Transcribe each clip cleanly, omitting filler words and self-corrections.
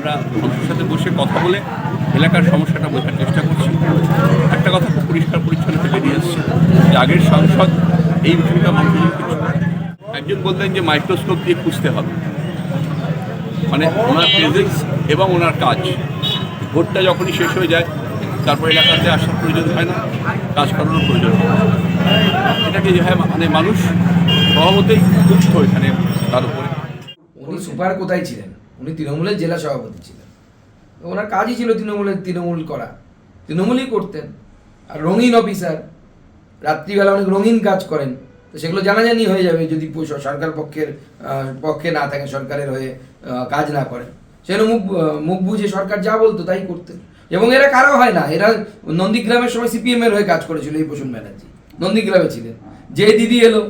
আমরা মানুষের সাথে বসে কথা বলে এলাকার সমস্যাটা বোঝার চেষ্টা করছি। একটা কথা খুব পরিষ্কার পরিচ্ছন্ন বেরিয়ে এসছে যে আগের সাংসদ এই ভূমিকা মানুষের কিছু। একজন বলতেন যে মাইক্রোস্কোপ দিয়ে খুঁজতে হবে, মানে ওনার প্রেজেন্স এবং ওনার কাজ। ভোটটা যখনই শেষ হয়ে যায় তারপর এলাকাতে আসার প্রয়োজন হয় না, কাজ করানোর প্রয়োজন হয়। এটাকে মানে মানুষ সহমতেই ক্ষুব্ধ এখানে তার উপরে। উনি সুপার কোথায় ছিলেন? উনি তৃণমূলের জেলা সভাপতি ছিলেন। ওনার কাজই ছিল তৃণমূল করা, তৃণমূলই করতেন। আর রঙিন অফিসার, রাত্রিবেলা অনেক রঙিন কাজ করেন, তো সেগুলো জানাজানি হয়ে যাবে যদি সরকার পক্ষে না থাকেন, সরকারের হয়ে কাজ না করেন। সেজন্য মুখ বুঝে সরকার যা বলতো তাই করতেন। এবং এরা কারো হয় না, এরা নন্দীগ্রামের সময় সিপিএম এর হয়ে কাজ করেছিল। এই প্রসূন ব্যানার্জি নন্দীগ্রামে ছিলেন, যে দিদি এলো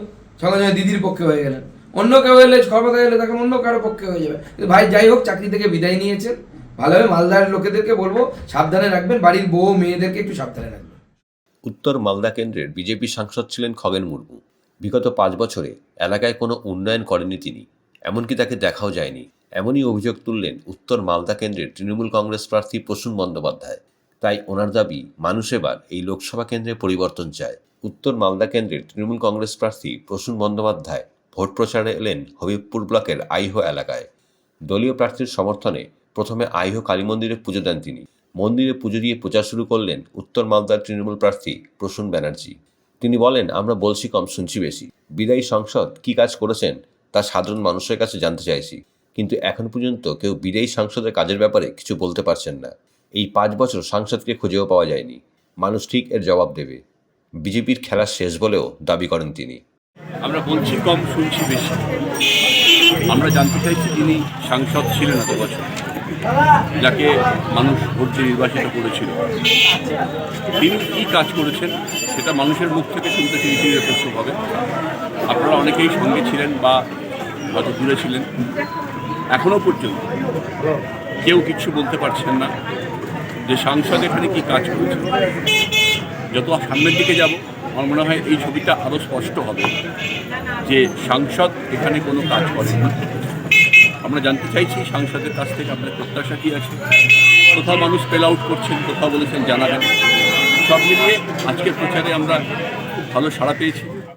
সঙ্গে সঙ্গে দিদির পক্ষে হয়ে গেলেন। অন্য কেউ এলে ক্ষমতা এলে তখন অন্য কারো পক্ষে হয়ে যাবে। ভাই যাই হোক, চাকরি থেকে বিদায় নিয়েছেন, ভালোভাবে মালদার লোকেদেরকে বলবো সাবধানে রাখবেন, বাড়ির বউ মেয়েদেরকে একটু সাবধানে রাখবেন। উত্তর মালদা কেন্দ্রের বিজেপি সাংসদ ছিলেন খগেন মুর্মু। বিগত 5 বছরে এলাকায় কোনো উন্নয়ন করেননি তিনি, এমনকি তাকে দেখাও যায়নি। এমনই অভিযোগ তুললেন উত্তর মালদা কেন্দ্রের তৃণমূল কংগ্রেস প্রার্থী প্রসূন বন্দ্যোপাধ্যায়। তাই ওনার দাবি, মানুষ এবার এই লোকসভা কেন্দ্রে পরিবর্তন চায়। উত্তর মালদা কেন্দ্রের তৃণমূল কংগ্রেস প্রার্থী প্রসূন বন্দ্যোপাধ্যায় ভোট প্রচারে এলেন হবিবপুর ব্লকের আইহো এলাকায়। দলীয় প্রার্থীর সমর্থনে প্রথমে আইহো কালী মন্দিরে পুজো দেন তিনি। মন্দিরে পুজো দিয়ে প্রচার শুরু করলেন উত্তর মালদার তৃণমূল প্রার্থী প্রসূন ব্যানার্জি। তিনি বলেন, আমরা বলছি কম, শুনছি বেশি। বিদায়ী সাংসদ কী কাজ করেছেন তা সাধারণ মানুষের কাছে জানতে চাইছি, কিন্তু এখন পর্যন্ত কেউ বিদায়ী সাংসদের কাজের ব্যাপারে কিছু বলতে পারছেন না। এই 5 বছর সাংসদকে খুঁজেও পাওয়া যায়নি। মানুষ ঠিক এর জবাব দেবে। বিজেপির খেলা শেষ বলেও দাবি করেন তিনি। আমরা বলছি কম, শুনছি বেশি। আমরা জানতে চাইছি যিনি সাংসদ ছিলেন এত বছর, যাকে মানুষ ভোট দিয়ে নির্বাচিত করেছিল, তিনি কী কাজ করেছেন সেটা মানুষের মুখ থেকে শুনতে চেয়েছি যথেষ্টভাবে। আপনারা অনেকেই সঙ্গে ছিলেন বা হয়তো দূরে ছিলেন, এখনও পর্যন্ত কেউ কিছু বলতে পারছেন না যে সাংসদ এখানে কী কাজ করেছেন। যত সামনের দিকে যাব আমার মনে হয় এই ছবিটা আরও স্পষ্ট হবে যে সাংসদ এখানে কোনো কাজ করেন। আমরা জানতে চাইছি সাংসদের কাছ থেকে আপনার প্রত্যাশা কী আছে। কোথাও মানুষ স্পেল আউট করছেন, কোথাও বলেছেন জানাবেন। সব মিলিয়ে আজকের প্রচারে আমরা খুব ভালো সাড়া পেয়েছি।